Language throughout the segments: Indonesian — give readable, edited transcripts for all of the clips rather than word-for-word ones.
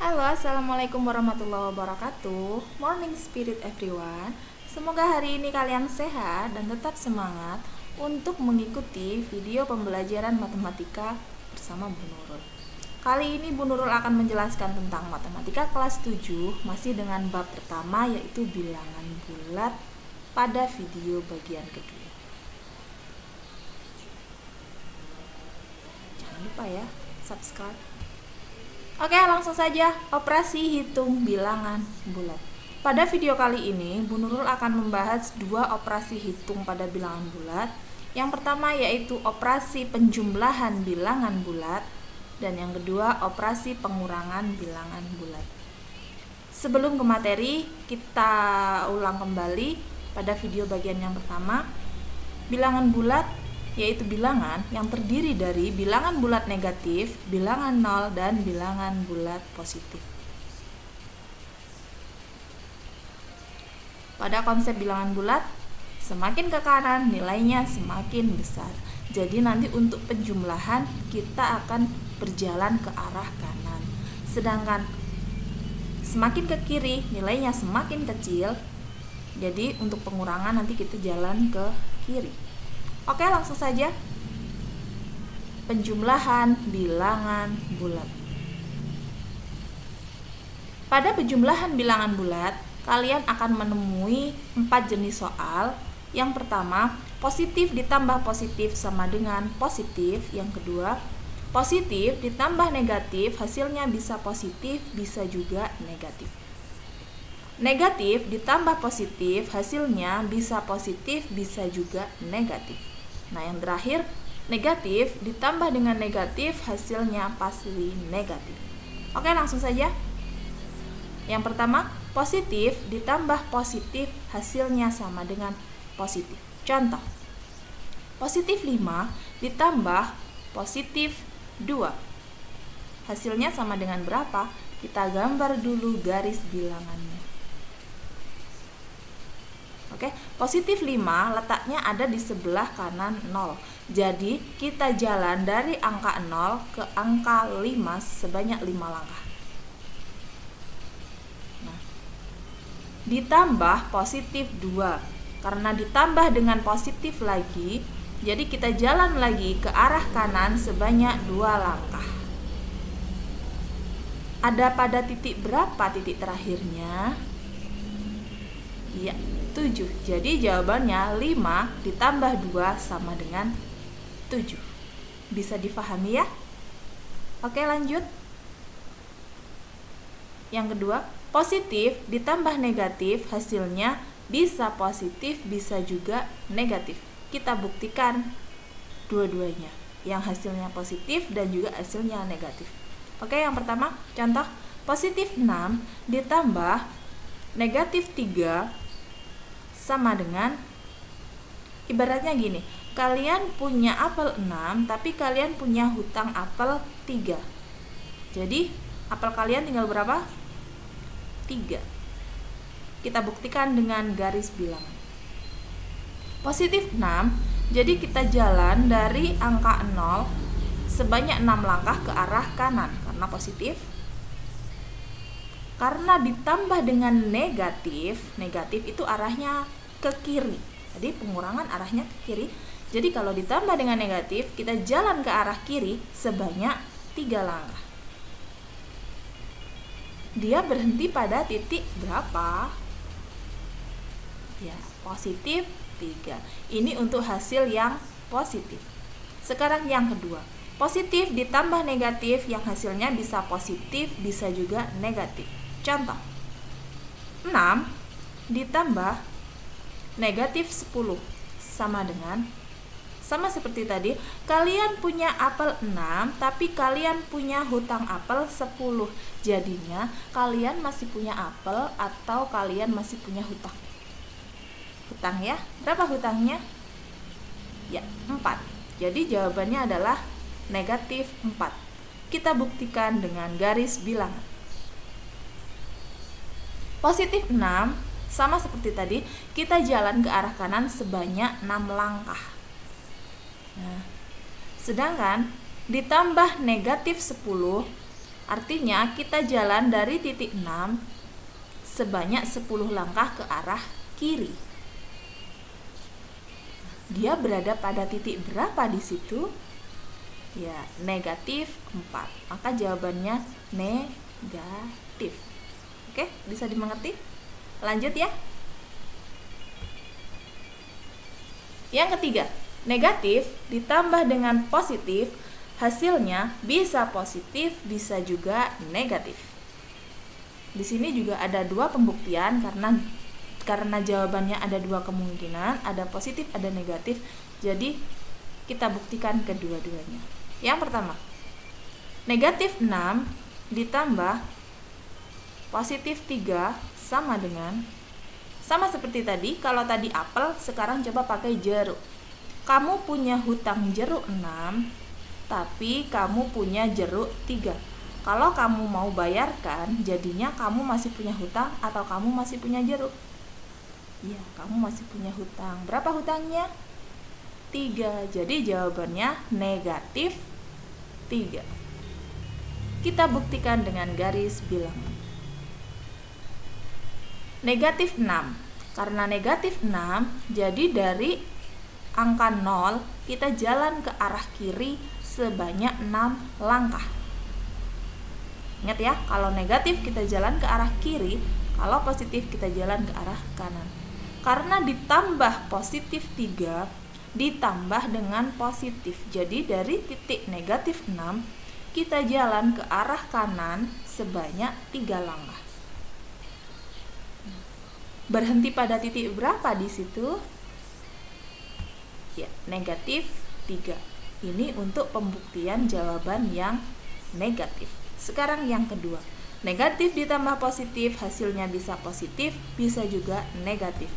Halo, assalamualaikum warahmatullahi wabarakatuh. Morning spirit everyone. Semoga hari ini kalian sehat dan tetap semangat untuk mengikuti video pembelajaran matematika bersama Bu Nurul. Kali ini Bu Nurul akan menjelaskan tentang matematika kelas 7 masih dengan bab pertama, yaitu bilangan bulat pada video bagian kedua. Jangan lupa ya, subscribe. Oke, langsung saja operasi hitung bilangan bulat. Pada video kali ini, Bu Nurul akan membahas dua operasi hitung pada bilangan bulat. Yang pertama yaitu operasi penjumlahan bilangan bulat, dan yang kedua operasi pengurangan bilangan bulat. Sebelum ke materi, kita ulang kembali pada video bagian yang pertama. Bilangan bulat yaitu bilangan yang terdiri dari bilangan bulat negatif, bilangan nol, dan bilangan bulat positif. Pada konsep bilangan bulat, semakin ke kanan nilainya semakin besar. Jadi nanti untuk penjumlahan kita akan berjalan ke arah kanan. Sedangkan semakin ke kiri nilainya semakin kecil. Jadi untuk pengurangan nanti kita jalan ke kiri. Oke, langsung saja. Penjumlahan bilangan bulat. Pada penjumlahan bilangan bulat, kalian akan menemui 4 jenis soal. Yang pertama, positif ditambah positif sama dengan positif. Yang kedua, positif ditambah negatif, hasilnya bisa positif, bisa juga negatif. Negatif ditambah positif, hasilnya bisa positif, bisa juga negatif. Nah, yang terakhir, negatif ditambah dengan negatif, hasilnya pasti negatif. Oke, langsung saja. Yang pertama, positif ditambah positif, hasilnya sama dengan positif. Contoh, positif 5 ditambah positif 2. Hasilnya sama dengan berapa? Kita gambar dulu garis bilangannya. Oke, positif 5 letaknya ada di sebelah kanan 0. Jadi kita jalan dari angka 0 ke angka 5 sebanyak 5 langkah. Nah, ditambah positif 2. Karena ditambah dengan positif lagi, jadi kita jalan lagi ke arah kanan sebanyak 2 langkah. Ada pada titik berapa titik terakhirnya? Ya, 7. Jadi jawabannya 5 ditambah 2 sama dengan 7. Bisa difahami ya? Oke, lanjut. Yang kedua, positif ditambah negatif, hasilnya bisa positif, bisa juga negatif. Kita buktikan dua-duanya, yang hasilnya positif dan juga hasilnya negatif. Oke, yang pertama, contoh positif 6 ditambah negatif 3 sama dengan, ibaratnya gini, kalian punya apel 6 tapi kalian punya hutang apel 3. Jadi apel kalian tinggal berapa? 3. Kita buktikan dengan garis bilangan. Positif 6, jadi kita jalan dari angka 0 sebanyak 6 langkah ke arah kanan karena positif. Karena ditambah dengan negatif, negatif itu arahnya ke kiri. Jadi pengurangan arahnya ke kiri. Jadi kalau ditambah dengan negatif, kita jalan ke arah kiri sebanyak 3 langkah. Dia berhenti pada titik berapa? Ya, positif 3. Ini untuk hasil yang positif. Sekarang yang kedua, positif ditambah negatif, yang hasilnya bisa positif, bisa juga negatif. Contoh, 6 ditambah negatif 10 sama dengan, sama seperti tadi, kalian punya apel 6 tapi kalian punya hutang apel 10. Jadinya kalian masih punya apel atau kalian masih punya hutang? Hutang ya. Berapa hutangnya? Ya, 4. Jadi jawabannya adalah negatif 4. Kita buktikan dengan garis bilangan. Positif 6 sama seperti tadi, kita jalan ke arah kanan sebanyak 6 langkah. Nah, sedangkan ditambah negatif 10 Artinya kita jalan dari titik 6 sebanyak 10 langkah ke arah kiri. Dia berada pada titik berapa di situ? Ya, negatif 4. Maka jawabannya negatif. Oke, bisa dimengerti? Lanjut ya. Yang ketiga, negatif ditambah dengan positif, hasilnya bisa positif, bisa juga negatif. Di sini juga ada dua pembuktian karena jawabannya ada dua kemungkinan, ada positif, ada negatif. Jadi kita buktikan kedua-duanya. Yang pertama, negatif 6 ditambah positif 3 sama seperti tadi. Kalau tadi apel, sekarang coba pakai jeruk. Kamu punya hutang jeruk 6, tapi kamu punya jeruk 3. Kalau kamu mau bayarkan, jadinya kamu masih punya hutang atau kamu masih punya jeruk? Iya, kamu masih punya hutang. Berapa hutangnya? 3. Jadi jawabannya negatif 3. Kita buktikan dengan garis bilangan. Negatif 6. Karena negatif 6, jadi dari angka 0 kita jalan ke arah kiri sebanyak 6 langkah. Ingat ya, kalau negatif kita jalan ke arah kiri, kalau positif kita jalan ke arah kanan. Karena ditambah positif 3 ditambah dengan positif. Jadi dari titik negatif 6 kita jalan ke arah kanan sebanyak 3 langkah. Berhenti pada titik berapa di situ? Ya, negatif 3. Ini untuk pembuktian jawaban yang negatif. Sekarang yang kedua. Negatif ditambah positif, hasilnya bisa positif, bisa juga negatif.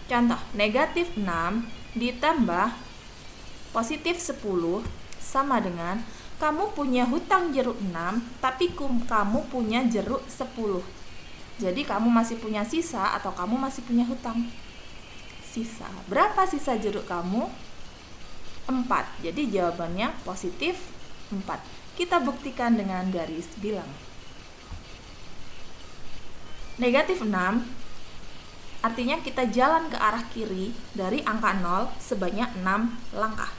Contoh, negatif 6 ditambah positif 10 sama dengan kamu punya hutang jeruk 6, tapi kamu punya jeruk 10. Jadi kamu masih punya sisa atau kamu masih punya hutang? Sisa. Berapa sisa jeruk kamu? 4. Jadi jawabannya positif 4. Kita buktikan dengan garis bilang. Negatif 6 artinya kita jalan ke arah kiri dari angka 0 sebanyak 6 langkah.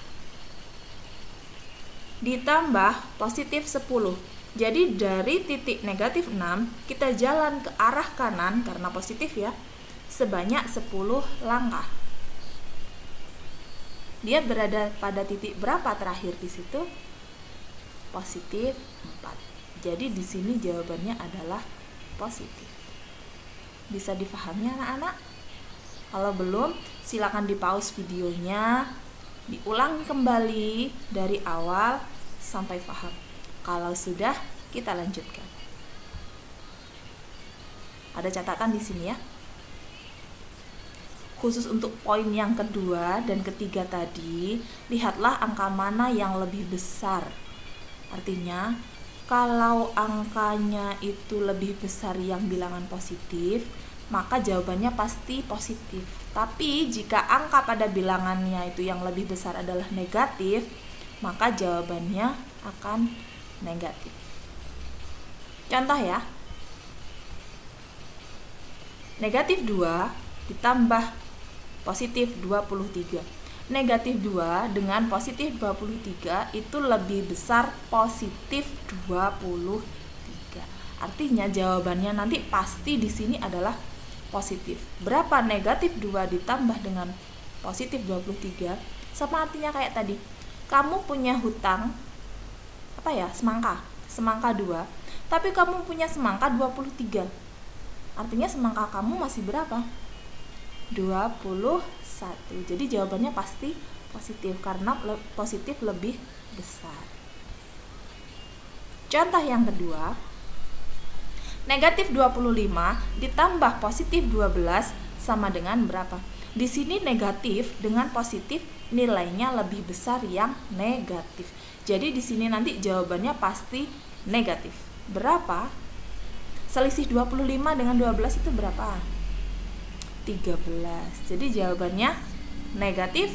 Ditambah positif 10. Jadi dari titik negatif 6 kita jalan ke arah kanan karena positif ya, sebanyak 10 langkah. Dia berada pada titik berapa terakhir di situ? Positif 4. Jadi di sini jawabannya adalah positif. Bisa difahami anak-anak? Kalau belum, silakan di-pause videonya, diulang kembali dari awal sampai paham. Kalau sudah, kita lanjutkan. Ada catatan di sini ya. Khusus untuk poin yang kedua dan ketiga tadi, lihatlah angka mana yang lebih besar. Artinya, kalau angkanya itu lebih besar yang bilangan positif, maka jawabannya pasti positif. Tapi jika angka pada bilangannya itu yang lebih besar adalah negatif, maka jawabannya akan negatif. Contoh ya. Negatif 2 ditambah positif 23. Negatif 2 dengan positif 23 itu lebih besar positif 23. Artinya jawabannya nanti pasti di sini adalah positif. Berapa negatif 2 ditambah dengan positif 23? Sama artinya kayak tadi. Kamu punya hutang semangka 2, tapi kamu punya semangka 23. Artinya semangka kamu masih berapa? 21. Jadi jawabannya pasti positif karena positif lebih besar. Contoh yang kedua, negatif 25 ditambah positif 12 sama dengan berapa? Di sini negatif dengan positif nilainya lebih besar yang negatif. Jadi di sini nanti jawabannya pasti negatif. Berapa? Selisih 25 dengan 12 itu berapa? 13. Jadi jawabannya negatif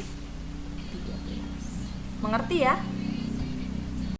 13. Mengerti ya?